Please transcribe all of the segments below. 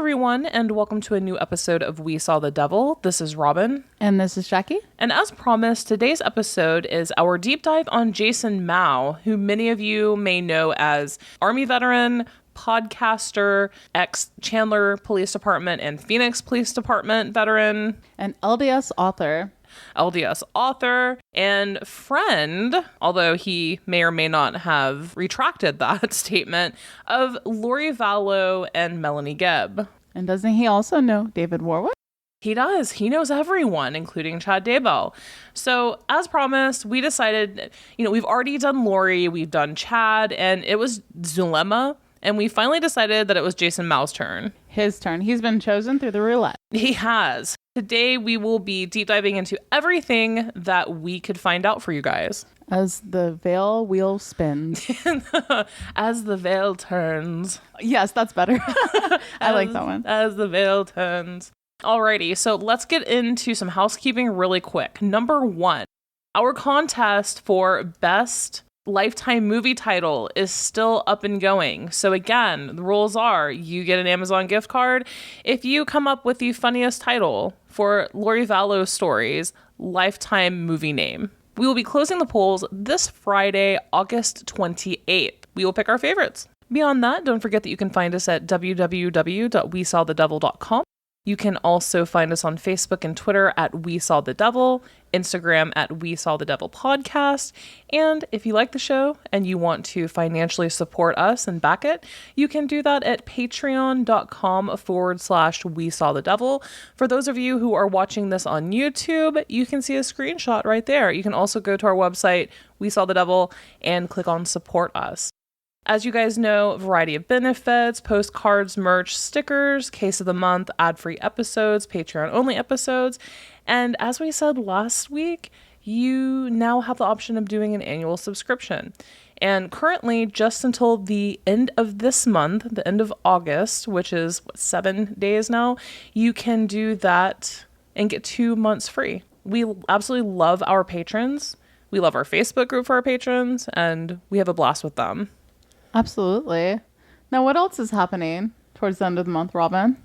everyone, and welcome to a new episode of We Saw the Devil. This is Robin. And this is Jackie. And as promised, today's episode is our deep dive on Jason Mow, who many of you may know as Army veteran, podcaster, ex-Chandler Police Department and Phoenix Police Department veteran. An LDS author, and friend, although he may or may not have retracted that statement, of Lori Vallow and Melanie Gibb. And doesn't he also know David Warwick? He does. He knows everyone, including Chad Daybell. So as promised, we decided, we've already done Lori, we've done Chad, and it was Zulema. And we finally decided that it was Jason Mow's turn. His turn. He's been chosen through the roulette. He has. Today, we will be deep diving into everything that we could find out for you guys. As the veil wheel spins. As the veil turns. Yes, that's better. I like that one. As the veil turns. Alrighty, so let's get into some housekeeping really quick. Number 1, our contest for best Lifetime movie title is still up and going. So again, the rules are you get an Amazon gift card if you come up with the funniest title for Lori Vallow's stories, Lifetime movie name. We will be closing the polls this Friday, August 28th. We will pick our favorites. Beyond that, don't forget that you can find us at www.wesawthedevil.com. You can also find us on Facebook and Twitter at We Saw the Devil, Instagram at We Saw the Devil Podcast. And if you like the show and you want to financially support us and back it, you can do that at patreon.com/We Saw the Devil. For those of you who are watching this on YouTube, you can see a screenshot right there. You can also go to our website, We Saw the Devil, and click on Support Us. As you guys know, a variety of benefits, postcards, merch, stickers, case of the month, ad-free episodes, Patreon-only episodes. And as we said last week, you now have the option of doing an annual subscription. And currently, just until the end of this month, the end of August, which is 7 days now, you can do that and get 2 months free. We absolutely love our patrons. We love our Facebook group for our patrons, and we have a blast with them. Absolutely. Now, what else is happening towards the end of the month, Robin?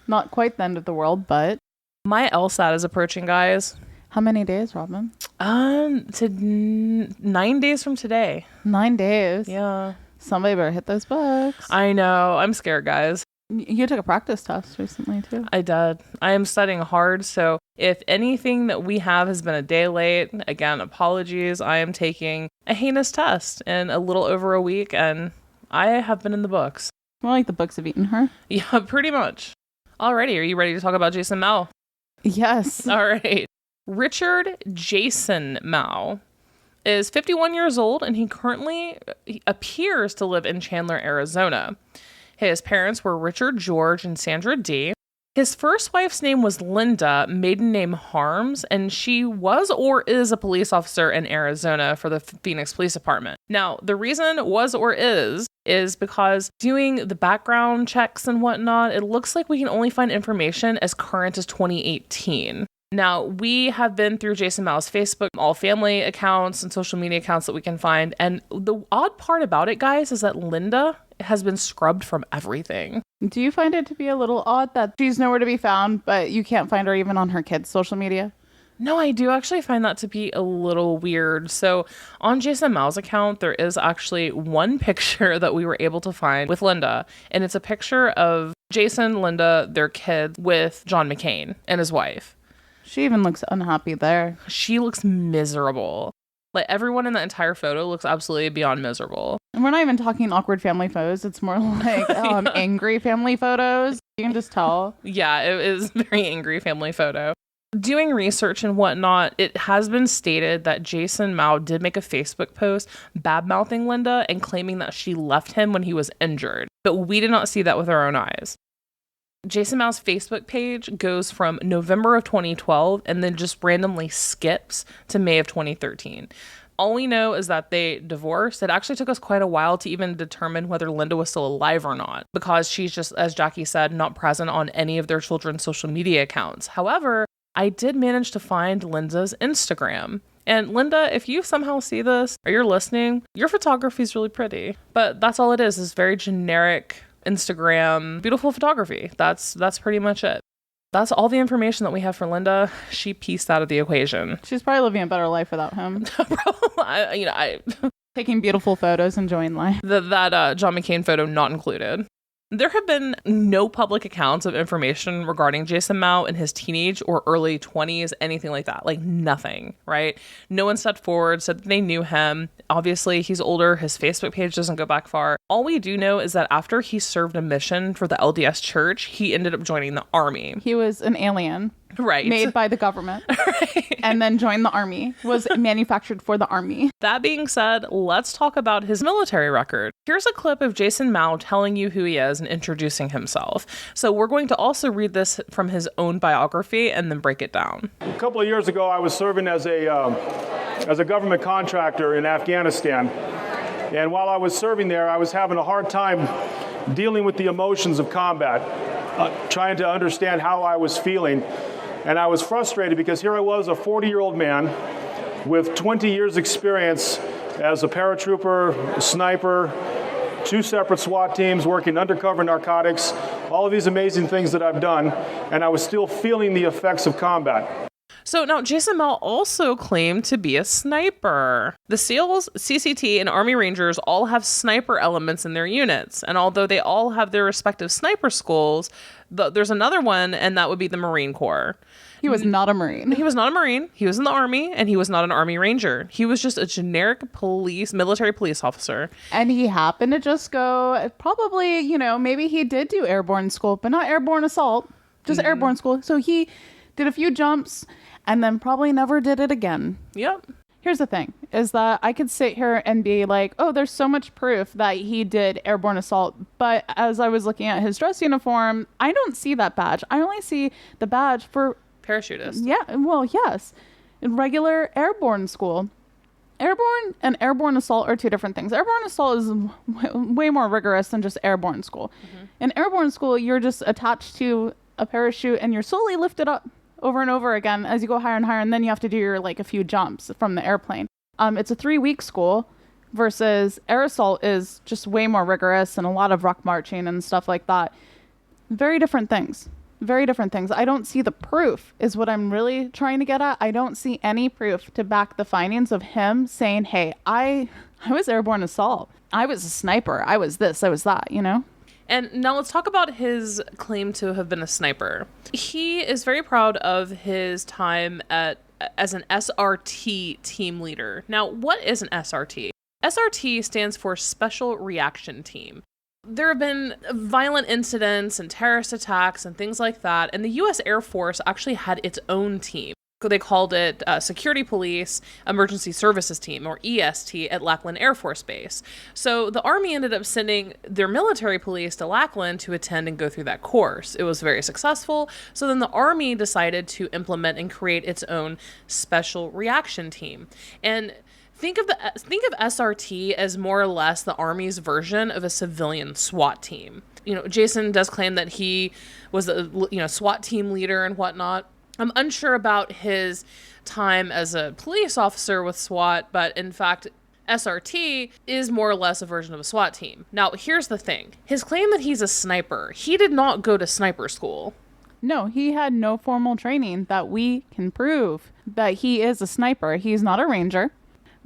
Not quite the end of the world, but... My LSAT is approaching, guys. How many days, Robin? To 9 days from today. 9 days? Yeah. Somebody better hit those books. I know. I'm scared, guys. You took a practice test recently, too. I did. I am studying hard, so if anything that we have has been a day late, again, apologies. I am taking a heinous test in a little over a week, and I have been in the books. More like the books have eaten her. Yeah, pretty much. Alrighty, are you ready to talk about Jason Mow? Yes. All right. Richard Jason Mow is 51 years old, and he currently appears to live in Chandler, Arizona. His parents were Richard George and Sandra D. His first wife's name was Linda, maiden name Harms, and she was or is a police officer in Arizona for the Phoenix Police Department. Now, the reason was or is because doing the background checks and whatnot, it looks like we can only find information as current as 2018. Now, we have been through Jason Mow's Facebook, all family accounts and social media accounts that we can find. And the odd part about it, guys, is that Linda has been scrubbed from everything. Do you find it to be a little odd that she's nowhere to be found, but you can't find her even on her kids' social media? No, I do actually find that to be a little weird. So on Jason Mow's account, there is actually one picture that we were able to find with Linda. And it's a picture of Jason, Linda, their kid with John McCain and his wife. She even looks unhappy there. She looks miserable. Like, everyone in that entire photo looks absolutely beyond miserable. And we're not even talking awkward family photos. It's more like angry family photos. You can just tell. Yeah, it is a very angry family photo. Doing research and whatnot, it has been stated that Jason Mow did make a Facebook post bad-mouthing Linda and claiming that she left him when he was injured. But we did not see that with our own eyes. Jason Mow's Facebook page goes from November of 2012 and then just randomly skips to May of 2013. All we know is that they divorced. It actually took us quite a while to even determine whether Linda was still alive or not, because she's just, as Jackie said, not present on any of their children's social media accounts. However, I did manage to find Linda's Instagram. And Linda, if you somehow see this or you're listening, your photography is really pretty. But that's all it is very generic Instagram, beautiful photography. That's pretty much it. That's all the information that we have for Linda. She pieced out of the equation. She's probably living a better life without him. Probably, Taking beautiful photos, enjoying life. That John McCain photo not included. There have been no public accounts of information regarding Jason Mow in his teenage or early 20s, anything like that. Like nothing, right? No one stepped forward, said that they knew him. Obviously, he's older. His Facebook page doesn't go back far. All we do know is that after he served a mission for the LDS Church, he ended up joining the army. He was an alien. Right. Made by the government. Right. And then joined the army. Was manufactured for the army. That being said, let's talk about his military record. Here's a clip of Jason Mow telling you who he is and introducing himself. So we're going to also read this from his own biography and then break it down. A couple of years ago, I was serving as a government contractor in Afghanistan. And while I was serving there, I was having a hard time dealing with the emotions of combat, trying to understand how I was feeling. And I was frustrated because here I was, a 40-year-old man with 20 years experience as a paratrooper, sniper, 2 separate SWAT teams, working undercover narcotics, all of these amazing things that I've done, and I was still feeling the effects of combat. So now Jason Mow also claimed to be a sniper. The SEALs, CCT, and Army Rangers all have sniper elements in their units. And although they all have their respective sniper schools, there's another one, and that would be the Marine Corps. He was not a Marine. He was not a Marine. He was in the Army, and he was not an Army Ranger. He was just a generic military police officer. And he happened to just go, probably, maybe he did do airborne school, but not airborne assault, just airborne school. So he did a few jumps and then probably never did it again. Yep. Here's the thing, is that I could sit here and be like, oh, there's so much proof that he did airborne assault. But as I was looking at his dress uniform, I don't see that badge. I only see the badge for parachutist. Yeah, well, yes. In regular airborne school. Airborne and airborne assault are two different things. Airborne assault is way more rigorous than just airborne school. Mm-hmm. In airborne school, you're just attached to a parachute and you're slowly lifted up over and over again as you go higher and higher, and then you have to do your a few jumps from the airplane. It's a 3-week school versus air assault is just way more rigorous and a lot of rock marching and stuff like that. Very different things. Very different things. I don't see the proof is what I'm really trying to get at. I don't see any proof to back the findings of him saying, hey, I was airborne assault. I was a sniper. I was this, I was that, And now let's talk about his claim to have been a sniper. He is very proud of his time as an SRT team leader. Now, what is an SRT? SRT stands for Special Reaction Team. There have been violent incidents and terrorist attacks and things like that, and the U.S. Air Force actually had its own team. They called it Security Police Emergency Services Team, or EST, at Lackland Air Force Base. So the Army ended up sending their military police to Lackland to attend and go through that course. It was very successful. So then the Army decided to implement and create its own Special Reaction Team. And think of SRT as more or less the Army's version of a civilian SWAT team. Jason does claim that he was a SWAT team leader and whatnot. I'm unsure about his time as a police officer with SWAT, but in fact, SRT is more or less a version of a SWAT team. Now, here's the thing. His claim that he's a sniper, he did not go to sniper school. No, he had no formal training that we can prove that he is a sniper. He's not a ranger.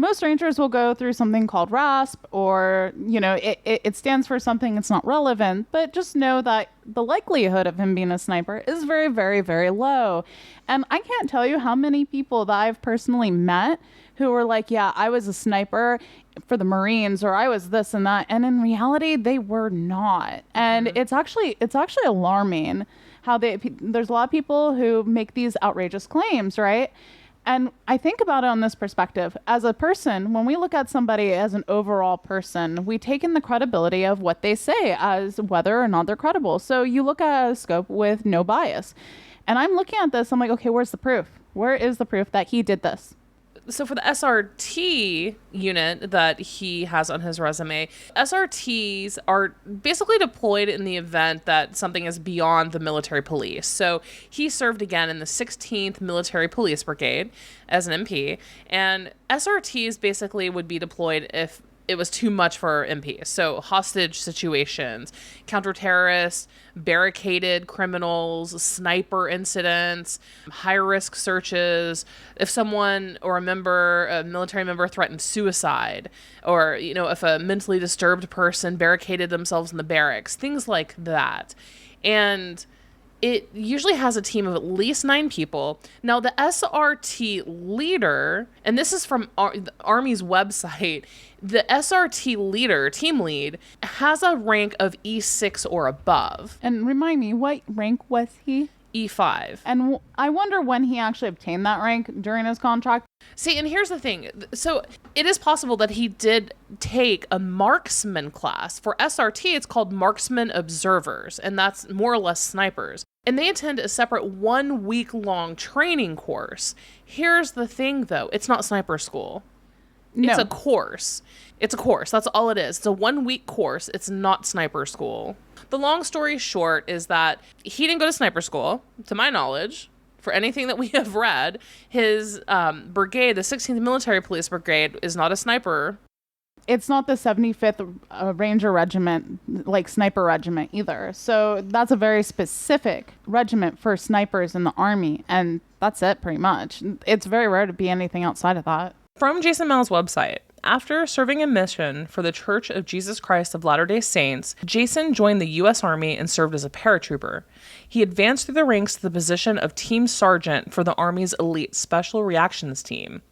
Most rangers will go through something called RASP, or, it stands for something that's not relevant, but just know that the likelihood of him being a sniper is very, very, very low. And I can't tell you how many people that I've personally met who were like, yeah, I was a sniper for the Marines, or I was this and that. And in reality, they were not. And it's actually alarming how there's a lot of people who make these outrageous claims, right? And I think about it on this perspective. As a person, when we look at somebody as an overall person, we take in the credibility of what they say as whether or not they're credible. So you look at a scope with no bias. And I'm looking at this, I'm like, okay, where's the proof? Where is the proof that he did this? So for the SRT unit that he has on his resume, SRTs are basically deployed in the event that something is beyond the military police. So he served again in the 16th Military Police Brigade as an MP, and SRTs basically would be deployed if it was too much for MP. So hostage situations, counter-terrorists, barricaded criminals, sniper incidents, high-risk searches, if someone or a military member threatened suicide, or, if a mentally disturbed person barricaded themselves in the barracks, things like that. And it usually has a team of at least 9 people. Now, the SRT leader, and this is from the Army's website, the SRT leader, team lead, has a rank of E6 or above. And remind me, what rank was he? E5. And I wonder when he actually obtained that rank during his contract. See, and here's the thing. So it is possible that he did take a marksman class. For SRT, it's called marksman observers, and that's more or less snipers. And they attend a separate 1-week-long training course. Here's the thing, though. It's not sniper school. No. It's a course. It's a course. That's all it is. It's a 1-week course. It's not sniper school. The long story short is that he didn't go to sniper school, to my knowledge. For anything that we have read, his brigade, the 16th Military Police Brigade, is not a sniper. It's not the 75th Ranger Regiment, like sniper regiment either. So that's a very specific regiment for snipers in the Army. And that's it pretty much. It's very rare to be anything outside of that. From Jason Mow's website, after serving a mission for the Church of Jesus Christ of Latter-day Saints, Jason joined the U.S. Army and served as a paratrooper. He advanced through the ranks to the position of Team Sergeant for the Army's elite Special Reactions Team.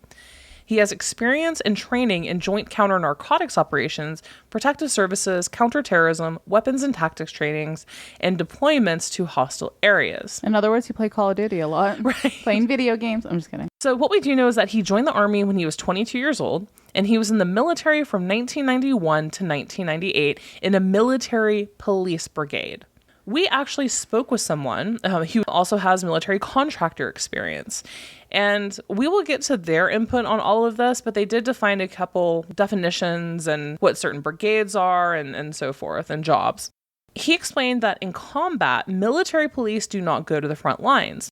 He has experience and training in joint counter-narcotics operations, protective services, counterterrorism, weapons and tactics trainings, and deployments to hostile areas. In other words, you play Call of Duty a lot. Right. Playing video games. I'm just kidding. So what we do know is that he joined the Army when he was 22 years old, and he was in the military from 1991 to 1998 in a military police brigade. We actually spoke with someone who also has military contractor experience. And we will get to their input on all of this, but they did define a couple definitions and what certain brigades are and so forth and jobs. He explained that in combat, military police do not go to the front lines.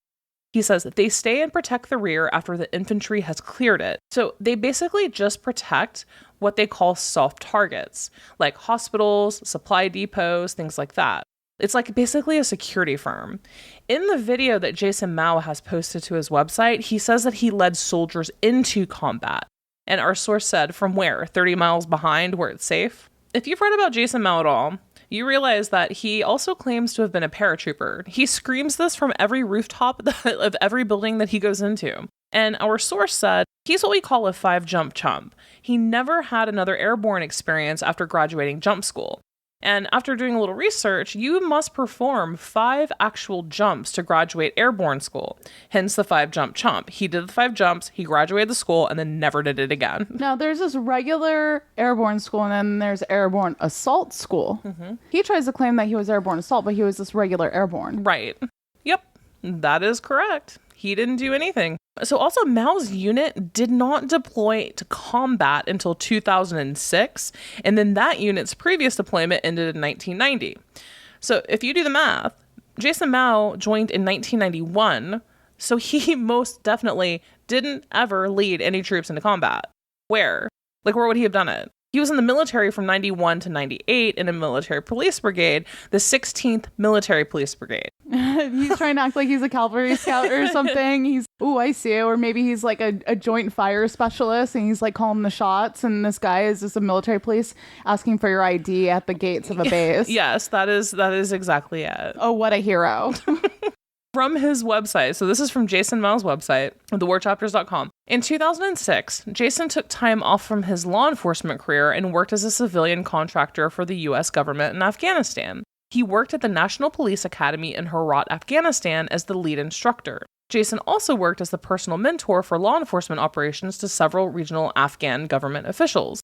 He says that they stay and protect the rear after the infantry has cleared it. So they basically just protect what they call soft targets, like hospitals, supply depots, things like that. It's like basically a security firm. In the video that Jason Mow has posted to his website, he says that he led soldiers into combat. And our source said, from where? 30 miles behind where it's safe? If you've read about Jason Mow at all, you realize that he also claims to have been a paratrooper. He screams this from every rooftop of every building that he goes into. And our source said, he's what we call a 5-jump chump. He never had another airborne experience after graduating jump school. And after doing a little research, you must perform 5 actual jumps to graduate airborne school. Hence the 5-jump chump. He did the 5 jumps, he graduated the school, and then never did it again. Now, there's this regular airborne school, and then there's airborne assault school. Mm-hmm. He tries to claim that he was airborne assault, but he was this regular airborne. Right. Yep. That is correct. He didn't do anything. So also, Mow's unit did not deploy to combat until 2006, and then that unit's previous deployment ended in 1990. So if you do the math, Jason Mow joined in 1991, so he most definitely didn't ever lead any troops into combat. Where? Like, where would he have done it? He was in the military from 91 to 98 in a military police brigade, the 16th Military Police Brigade. He's trying to act like he's a cavalry scout or something. I see. Or maybe he's like a joint fire specialist and he's like calling the shots. And this guy is just a military police asking for your ID at the gates of a base. Yes, that is exactly it. Oh, what a hero. From his website, so this is from Jason Mow's website, thewarchapters.com. In 2006, Jason took time off from his law enforcement career and worked as a civilian contractor for the U.S. government in Afghanistan. He worked at the National Police Academy in Herat, Afghanistan as the lead instructor. Jason also worked as the personal mentor for law enforcement operations to several regional Afghan government officials.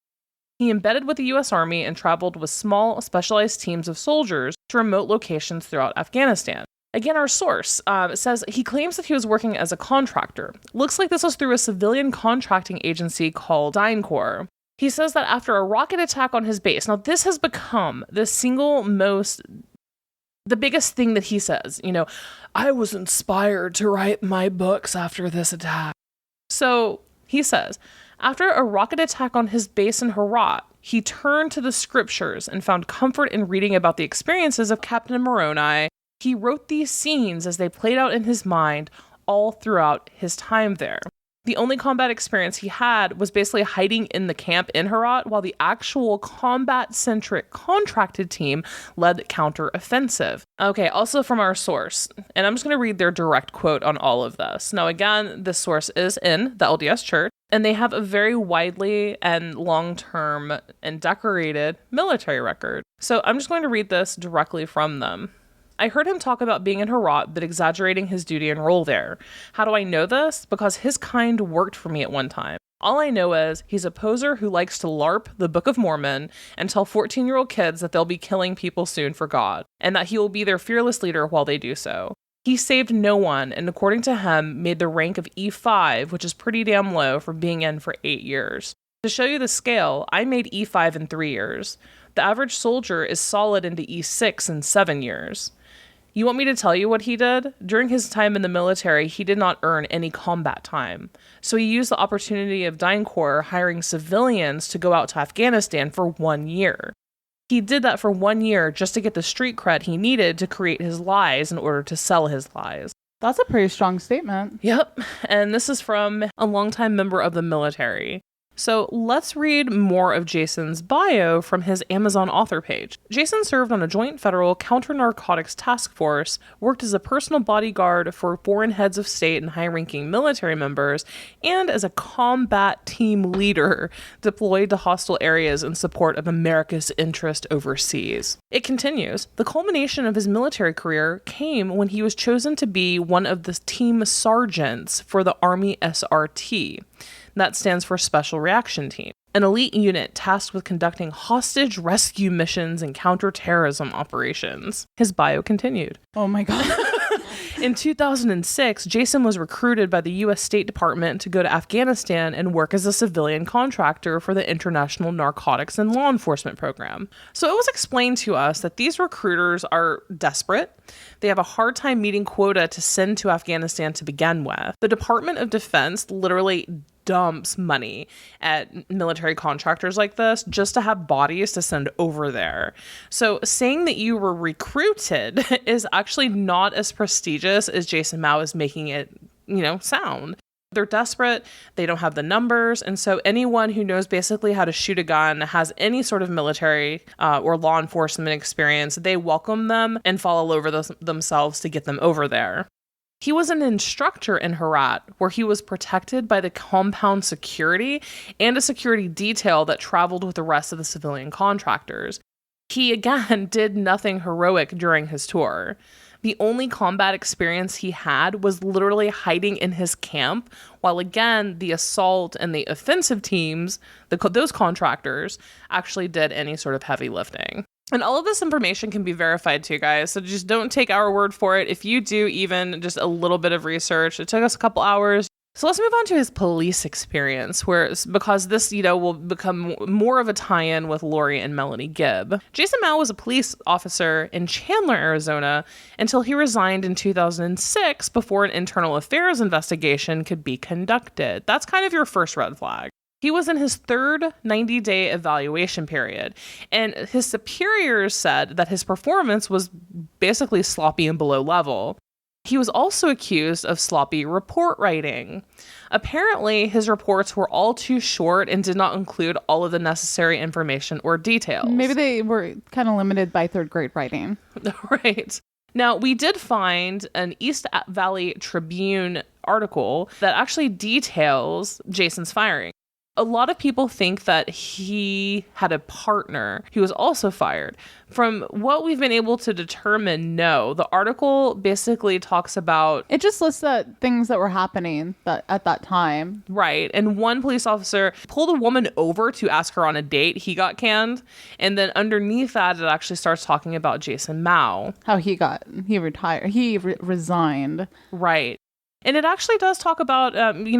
He embedded with the U.S. Army and traveled with small, specialized teams of soldiers to remote locations throughout Afghanistan. Again, our source says he claims that he was working as a contractor. Looks like this was through a civilian contracting agency called DynCorp. He says that after a rocket attack on his base, now this has become the biggest thing that he says, I was inspired to write my books after this attack. So he says, After a rocket attack on his base in Herat, he turned to the scriptures and found comfort in reading about the experiences of Captain Moroni. He wrote these scenes as they played out in his mind all throughout his time there. The only combat experience he had was basically hiding in the camp in Herat while the actual combat-centric contracted team led the counter-offensive. Okay, also from our source, and I'm just going to read their direct quote on all of this. Now again, this source is in the LDS Church, and they have a very widely and long-term and decorated military record. So I'm just going to read this directly from them. I heard him talk about being in Herat, but exaggerating his duty and role there. How do I know this? Because his kind worked for me at one time. All I know is he's a poser who likes to LARP the Book of Mormon and tell 14-year-old kids that they'll be killing people soon for God, and that he will be their fearless leader while they do so. He saved no one, and according to him, made the rank of E5, which is pretty damn low for being in for 8 years. To show you the scale, I made E5 in 3 years. The average soldier is solid into E6 in 7 years. You want me to tell you what he did? During his time in the military, he did not earn any combat time. So he used the opportunity of DynCorp hiring civilians to go out to Afghanistan for 1 year. He did that for 1 year just to get the street cred he needed to create his lies in order to sell his lies. That's a pretty strong statement. Yep. And this is from a longtime member of the military. So let's read more of Jason's bio from his Amazon author page. Jason served on a joint federal counter-narcotics task force, worked as a personal bodyguard for foreign heads of state and high-ranking military members, and as a combat team leader deployed to hostile areas in support of America's interest overseas. It continues. The culmination of his military career came when he was chosen to be one of the team sergeants for the Army SRT. That stands for Special Reaction Team, an elite unit tasked with conducting hostage rescue missions and counterterrorism operations. His bio continued. Oh my God. In 2006, Jason was recruited by the U.S. State Department to go to Afghanistan and work as a civilian contractor for the International Narcotics and Law Enforcement Program. So it was explained to us that these recruiters are desperate. They have a hard time meeting quota to send to Afghanistan to begin with. The Department of Defense literally dumps money at military contractors like this just to have bodies to send over there. So saying that you were recruited is actually not as prestigious as Jason Mow is making it, sound. They're desperate. They don't have the numbers. And so anyone who knows basically how to shoot a gun, has any sort of military or law enforcement experience, they welcome them and fall all over themselves to get them over there. He was an instructor in Herat, where he was protected by the compound security and a security detail that traveled with the rest of the civilian contractors. He, again, did nothing heroic during his tour. The only combat experience he had was literally hiding in his camp, while again, the assault and the offensive teams, those contractors, actually did any sort of heavy lifting. And all of this information can be verified too, guys. So just don't take our word for it. If you do even just a little bit of research, it took us a couple hours. So let's move on to his police experience, because this, will become more of a tie-in with Lori and Melanie Gibb. Jason Mow was a police officer in Chandler, Arizona, until he resigned in 2006 before an internal affairs investigation could be conducted. That's kind of your first red flag. He was in his third 90-day evaluation period, and his superiors said that his performance was basically sloppy and below level. He was also accused of sloppy report writing. Apparently, his reports were all too short and did not include all of the necessary information or details. Maybe they were kind of limited by third grade writing. Right. Now, we did find an East Valley Tribune article that actually details Jason's firing. A lot of people think that he had a partner who was also fired. From what we've been able to determine, no. The article basically talks about... It just lists things that were happening at that time. Right. And one police officer pulled a woman over to ask her on a date. He got canned. And then underneath that, it actually starts talking about Jason Mow. How he retired. He resigned. Right. And it actually does talk about,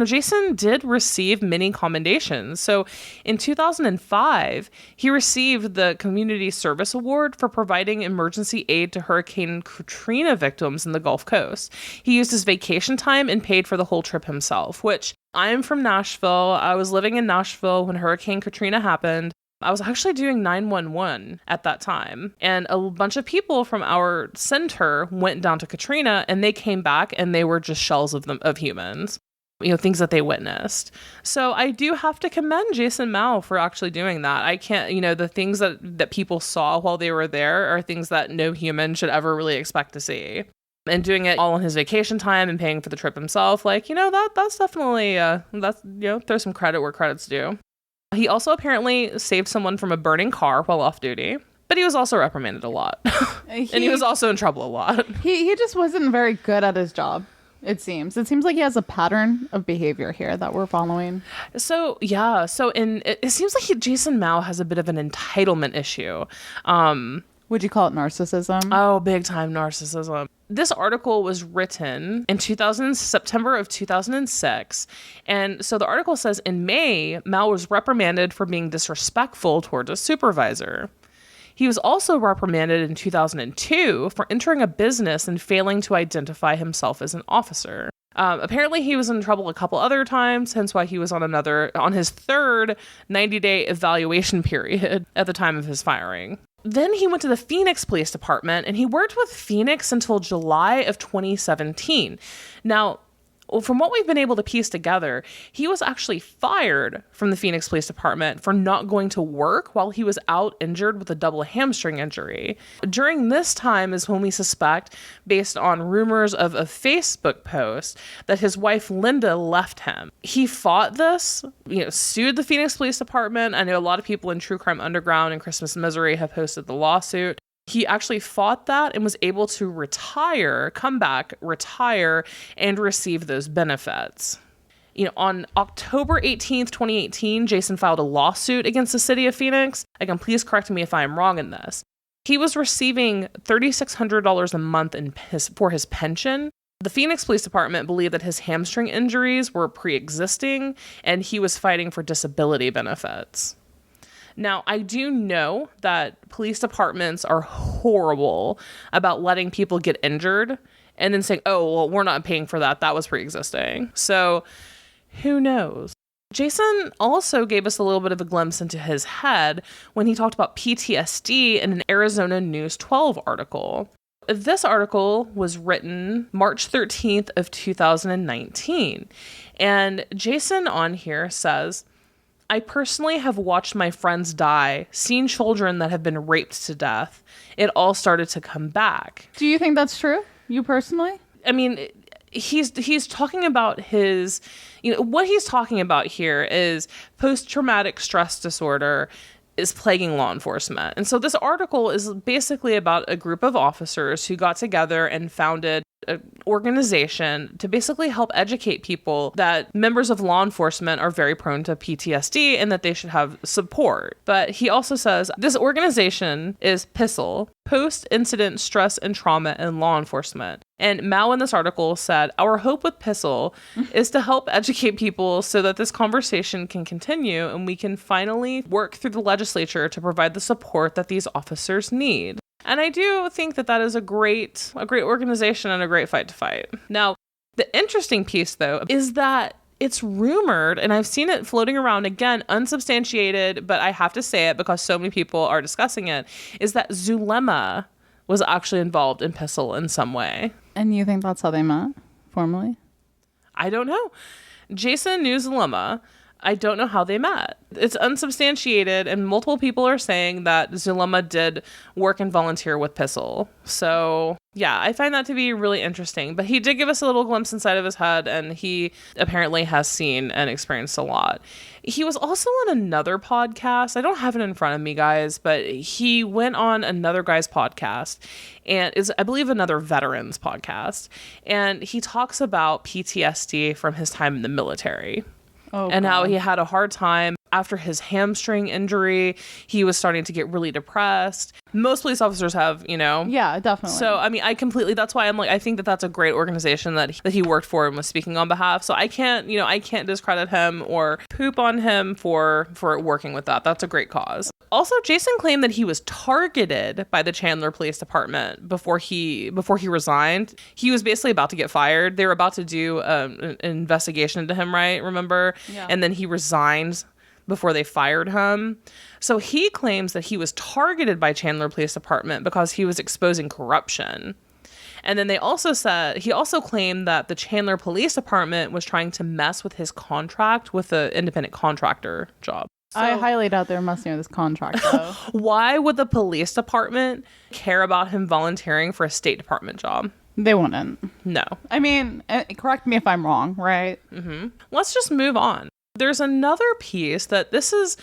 Jason did receive many commendations. So in 2005, he received the Community Service Award for providing emergency aid to Hurricane Katrina victims in the Gulf Coast. He used his vacation time and paid for the whole trip himself, which I'm from Nashville. I was living in Nashville when Hurricane Katrina happened. I was actually doing 911 at that time. And a bunch of people from our center went down to Katrina, and they came back and they were just shells of humans. Things that they witnessed. So I do have to commend Jason Mow for actually doing that. I can't, the things that people saw while they were there are things that no human should ever really expect to see. And doing it all on his vacation time and paying for the trip himself, that's definitely, throw some credit where credit's due. He also apparently saved someone from a burning car while off duty, but he was also reprimanded a lot. And he was also in trouble a lot. He just wasn't very good at his job. It seems like he has a pattern of behavior here that we're following. So, yeah. It seems like Jason Mow has a bit of an entitlement issue. Would you call it narcissism? Oh, big time narcissism. This article was written in September of 2006. And so the article says, in May, Mow was reprimanded for being disrespectful towards a supervisor. He was also reprimanded in 2002 for entering a business and failing to identify himself as an officer. Apparently, he was in trouble a couple other times, hence why he was on his third 90-day evaluation period at the time of his firing. Then he went to the Phoenix Police Department, and he worked with Phoenix until July of 2017. Now, from what we've been able to piece together, he was actually fired from the Phoenix Police Department for not going to work while he was out injured with a double hamstring injury. During this time is when we suspect, based on rumors of a Facebook post, that his wife Linda left him. He fought this, sued the Phoenix Police Department. I know a lot of people in True Crime Underground and Christmas Misery have posted the lawsuit. He actually fought that and was able to come back, retire, and receive those benefits. On October 18th, 2018, Jason filed a lawsuit against the city of Phoenix. Again, please correct me if I am wrong in this. He was receiving $3,600 a month for his pension. The Phoenix Police Department believed that his hamstring injuries were pre-existing, and he was fighting for disability benefits. Now, I do know that police departments are horrible about letting people get injured and then saying, oh, well, we're not paying for that. That was pre-existing. So who knows? Jason also gave us a little bit of a glimpse into his head when he talked about PTSD in an Arizona News 12 article. This article was written March 13th of 2019. And Jason on here says, I personally have watched my friends die, seen children that have been raped to death. It all started to come back. Do you think that's true? You personally? I mean, he's talking about his, what he's talking about here is post-traumatic stress disorder is plaguing law enforcement. And so this article is basically about a group of officers who got together and founded an organization to basically help educate people that members of law enforcement are very prone to PTSD and that they should have support. But he also says this organization is PISL, Post-Incident Stress and Trauma in Law Enforcement. And Mow in this article said, our hope with PISL is to help educate people so that this conversation can continue and we can finally work through the legislature to provide the support that these officers need. And I do think that that is a great organization and a great fight to fight. Now, the interesting piece, though, is that it's rumored, and I've seen it floating around, again, unsubstantiated, but I have to say it because so many people are discussing it, is that Zulema was actually involved in PISL in some way. And you think that's how they met, formally? I don't know. Jason knew Zulema. I don't know how they met. It's unsubstantiated, and multiple people are saying that Zulema did work and volunteer with PISL. So, yeah, I find that to be really interesting. But he did give us a little glimpse inside of his head, and he apparently has seen and experienced a lot. He was also on another podcast. I don't have it in front of me, guys, but he went on another guy's podcast, and is, I believe, another veterans podcast. And he talks about PTSD from his time in the military. Oh, and how he had a hard time after his hamstring injury. He was starting to get really depressed. Most police officers have, Yeah, definitely. So, I mean, that's why I'm like, I think that that's a great organization that he worked for and was speaking on behalf. So I can't discredit him or poop on him for working with that. That's a great cause. Also, Jason claimed that he was targeted by the Chandler Police Department before he resigned. He was basically about to get fired. They were about to do an investigation into him, right? Remember? Yeah. And then he resigned before they fired him. So he claims that he was targeted by Chandler Police Department because he was exposing corruption. And then he also claimed that the Chandler Police Department was trying to mess with his contract with the independent contractor job. So, I highly doubt they're messing with this contract, though. why would the police department care about him volunteering for a State Department job? They wouldn't. No. I mean, correct me if I'm wrong, right? Let's just move on. There's another piece that this is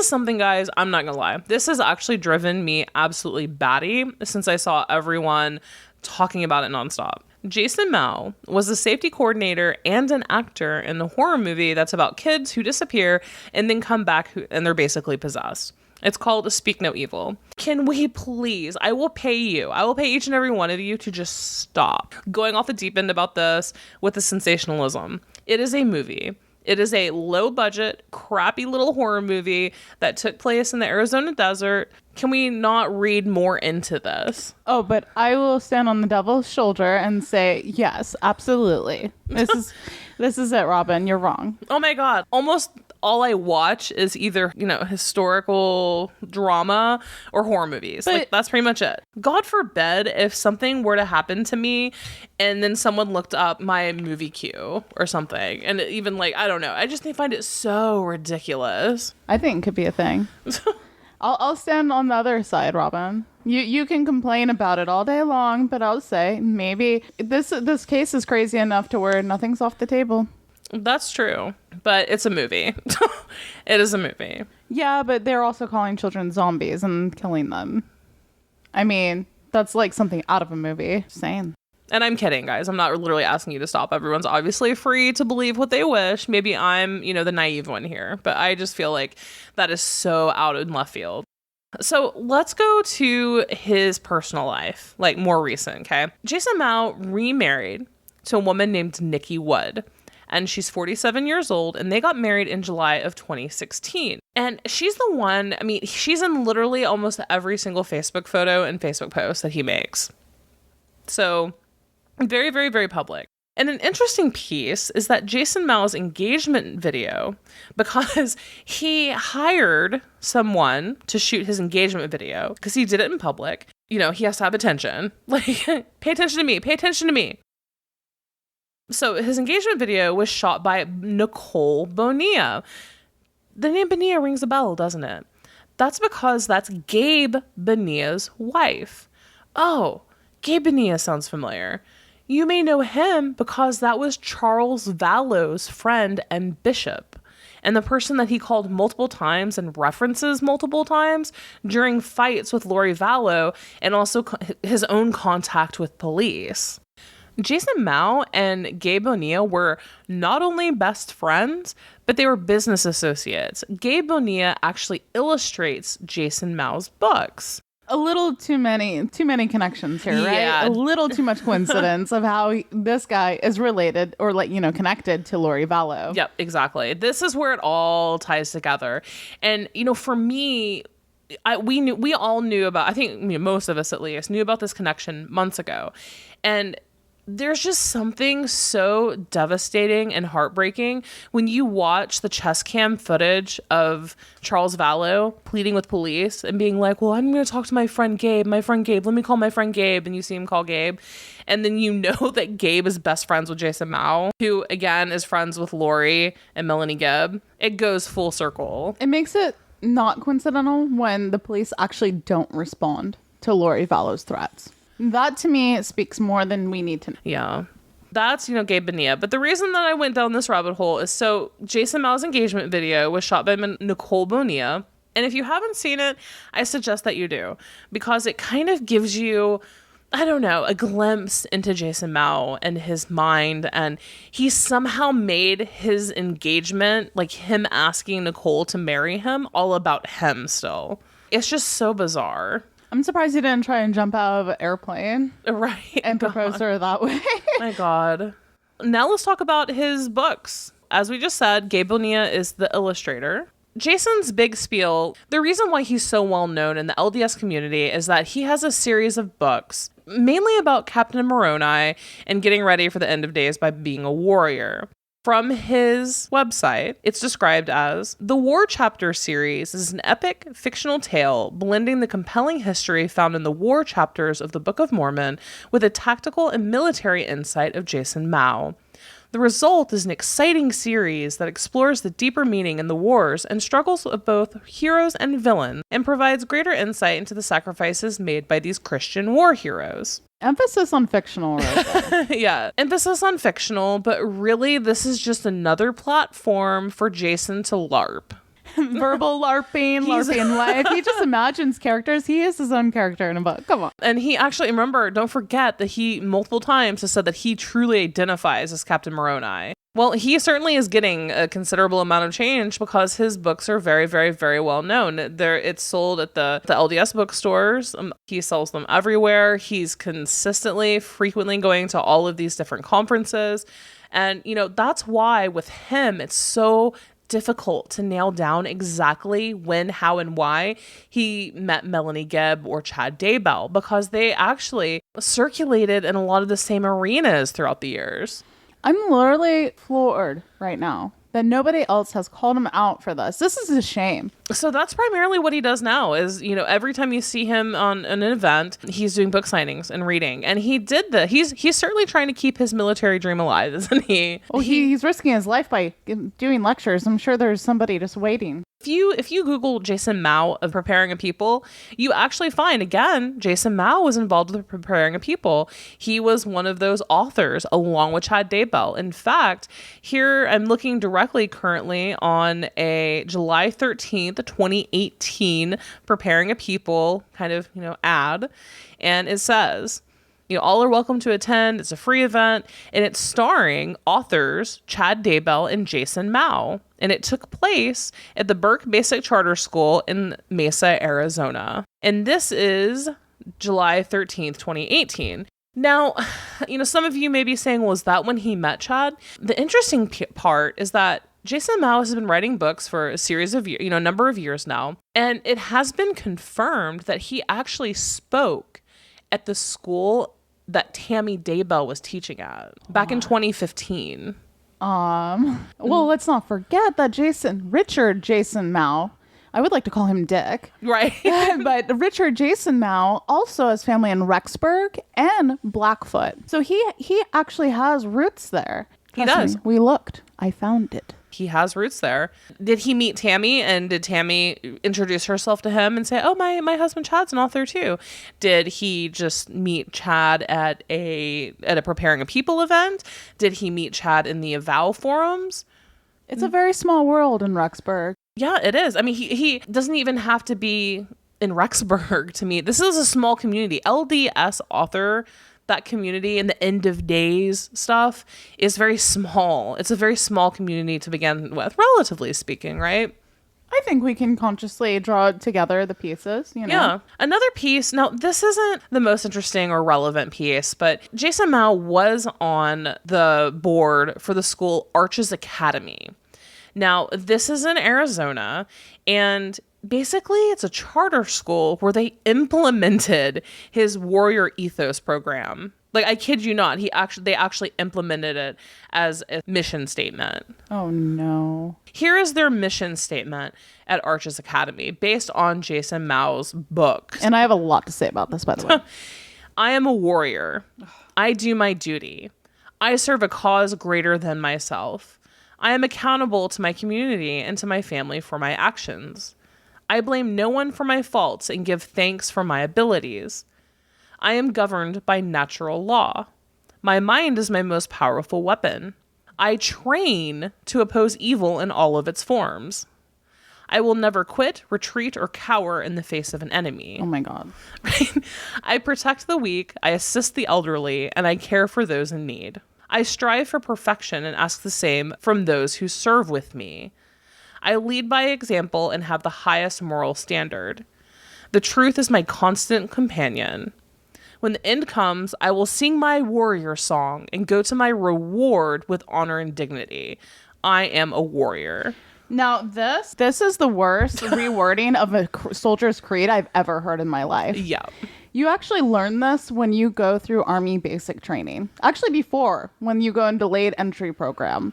something, guys, I'm not gonna lie. This has actually driven me absolutely batty since I saw everyone talking about it nonstop. Jason Mow was a safety coordinator and an actor in the horror movie that's about kids who disappear and then come back and they're basically possessed. It's called Speak No Evil. Can we please, I will pay each and every one of you to just stop going off the deep end about this with the sensationalism. It is a movie. It is a low-budget, crappy little horror movie that took place in the Arizona desert. Can we not read more into this? Oh, but I will stand on the devil's shoulder and say, yes, absolutely. This is it, Robin. You're wrong. Oh my God. Almost all I watch is either, historical drama or horror movies. But that's pretty much it. God forbid if something were to happen to me and then someone looked up my movie queue or something. And even I don't know. I just find it so ridiculous. I think it could be a thing. I'll stand on the other side, Robin. You can complain about it all day long, but I'll say maybe this case is crazy enough to where nothing's off the table. That's true, but it's a movie. It is a movie. Yeah, but they're also calling children zombies and killing them. I mean, that's something out of a movie. Just saying. And I'm kidding, guys. I'm not literally asking you to stop. Everyone's obviously free to believe what they wish. Maybe I'm, the naive one here, but I just feel like that is so out in left field. So let's go to his personal life, more recent, okay? Jason Mow remarried to a woman named Nikki Wood, and she's 47 years old, and they got married in July of 2016. And she's the one, she's in literally almost every single Facebook photo and Facebook post that he makes. So very, very, very public. And an interesting piece is that Jason Mow's engagement video, because he hired someone to shoot his engagement video, because he did it in public, he has to have attention. Pay attention to me, pay attention to me. So his engagement video was shot by Nicole Bonilla. The name Bonilla rings a bell, doesn't it? That's because that's Gabe Bonilla's wife. Oh, Gabe Bonilla sounds familiar. You may know him because that was Charles Vallow's friend and bishop, and the person that he called multiple times and references multiple times during fights with Lori Vallow and also his own contact with police. Jason Mow and Gabe Bonilla were not only best friends, but they were business associates. Gabe Bonilla actually illustrates Jason Mow's books. A little too many connections here, right? Yeah. A little too much coincidence of how this guy is related or connected to Lori Vallow. Yep, exactly. This is where it all ties together. And, for me, we all knew about, I think most of us at least, knew about this connection months ago. And there's just something so devastating and heartbreaking when you watch the chest cam footage of Charles Vallow pleading with police and being like, well, I'm going to talk to my friend Gabe, let me call my friend Gabe. And you see him call Gabe. And then you know that Gabe is best friends with Jason Mow, who again is friends with Lori and Melanie Gibb. It goes full circle. It makes it not coincidental when the police actually don't respond to Lori Vallow's threats. That, to me, speaks more than we need to know. Yeah. That's, Gabe Bonilla. But the reason that I went down this rabbit hole is so Jason Mow's engagement video was shot by Nicole Bonilla. And if you haven't seen it, I suggest that you do. Because it kind of gives you, I don't know, a glimpse into Jason Mow and his mind. And he somehow made his engagement, him asking Nicole to marry him, all about him still. It's just so bizarre. I'm surprised he didn't try and jump out of an airplane. Right. And propose to her that way. My God. Now let's talk about his books. As we just said, Gabe Bonilla is the illustrator. Jason's big spiel, the reason why he's so well known in the LDS community is that he has a series of books, mainly about Captain Moroni and getting ready for the end of days by being a warrior. From his website, it's described as, the War Chapter series is an epic fictional tale blending the compelling history found in the war chapters of the Book of Mormon with the tactical and military insight of Jason Mow. The result is an exciting series that explores the deeper meaning in the wars and struggles of both heroes and villains, and provides greater insight into the sacrifices made by these Christian war heroes. Emphasis on fictional right there. Yeah, emphasis on fictional, but really this is just another platform for Jason to LARP. Verbal LARPing life. He just imagines characters. He is his own character in a book. Come on. And he actually, remember, don't forget that he multiple times has said that he truly identifies as Captain Moroni. Well, he certainly is getting a considerable amount of change because his books are very, very, very well known. It's sold at the LDS bookstores. He sells them everywhere. He's consistently, frequently going to all of these different conferences. And, that's why with him, it's so difficult to nail down exactly when, how, and why he met Melanie Gibb or Chad Daybell, because they actually circulated in a lot of the same arenas throughout the years. I'm literally floored right now that nobody else has called him out for this. This is a shame. So that's primarily what he does now is, every time you see him on an event, he's doing book signings and reading. And he did he's certainly trying to keep his military dream alive, isn't he? Well, he's risking his life by doing lectures. I'm sure there's somebody just waiting. If you Google Jason Mow of Preparing a People, you actually find, again, Jason Mow was involved with Preparing a People. He was one of those authors along with Chad Daybell. In fact, here I'm looking directly currently on a July 13th, 2018 Preparing a People kind of, ad. And it says, all are welcome to attend. It's a free event, and it's starring authors Chad Daybell and Jason Mow. And it took place at the Burke Basic Charter School in Mesa, Arizona. And this is July 13th, 2018. Now, some of you may be saying, well, is that when he met Chad? The interesting part is that Jason Mow has been writing books for a series of years, a number of years now. And it has been confirmed that he actually spoke at the school that Tammy Daybell was teaching at back in 2015. Well, let's not forget that Richard Jason Mow, I would like to call him Dick. Right. But Richard Jason Mow also has family in Rexburg and Blackfoot. So he actually has roots there. He does. We looked. I found it. He has roots there. Did he meet Tammy, and did Tammy introduce herself to him and say, oh, my husband Chad's an author too? Did he just meet Chad at a Preparing a People event? Did he meet Chad in the Avow forums? It's a very small world in Rexburg. Yeah, it is. I mean, he doesn't even have to be in Rexburg to meet. This is a small community. LDS author, that community and the end of days stuff is very small. It's a very small community to begin with, relatively speaking, right? I think we can consciously draw together the pieces, Yeah. Another piece, now this isn't the most interesting or relevant piece, but Jason Mow was on the board for the school Arches Academy. Now, this is in Arizona, and basically it's a charter school where they implemented his warrior ethos program. Like, I kid you not, they actually implemented it as a mission statement. Oh no. Here is their mission statement at Arches Academy based on Jason Mow's book. And I have a lot to say about this, by the way. I am a warrior. I do my duty. I serve a cause greater than myself. I am accountable to my community and to my family for my actions. I blame no one for my faults and give thanks for my abilities. I am governed by natural law. My mind is my most powerful weapon. I train to oppose evil in all of its forms. I will never quit, retreat, or cower in the face of an enemy. Oh my God. Right? I protect the weak, I assist the elderly, and I care for those in need. I strive for perfection and ask the same from those who serve with me. I lead by example and have the highest moral standard. The truth is my constant companion. When the end comes, I will sing my warrior song and go to my reward with honor and dignity. I am a warrior. Now, this is the worst rewording of a soldier's creed I've ever heard in my life. Yeah. You actually learn this when you go through Army basic training. Actually, before, when you go in delayed entry program.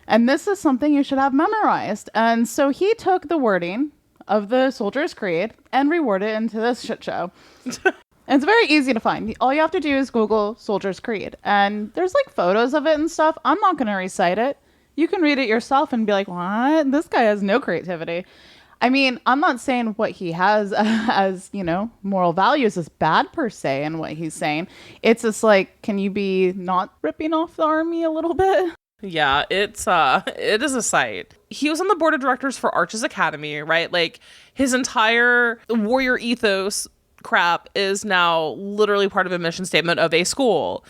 And this is something you should have memorized. And so he took the wording of the soldier's creed and reworded it into this shit show. And it's very easy to find. All you have to do is Google soldier's creed. And there's like photos of it and stuff. I'm not going to recite it. You can read it yourself and be like, what? This guy has no creativity. I mean, I'm not saying what he has as, you know, moral values is bad per se in what he's saying. It's just like, can you be not ripping off the Army a little bit? Yeah, it is a sight. He was on the board of directors for Arches Academy, right? Like, his entire warrior ethos crap is now literally part of a mission statement of a school.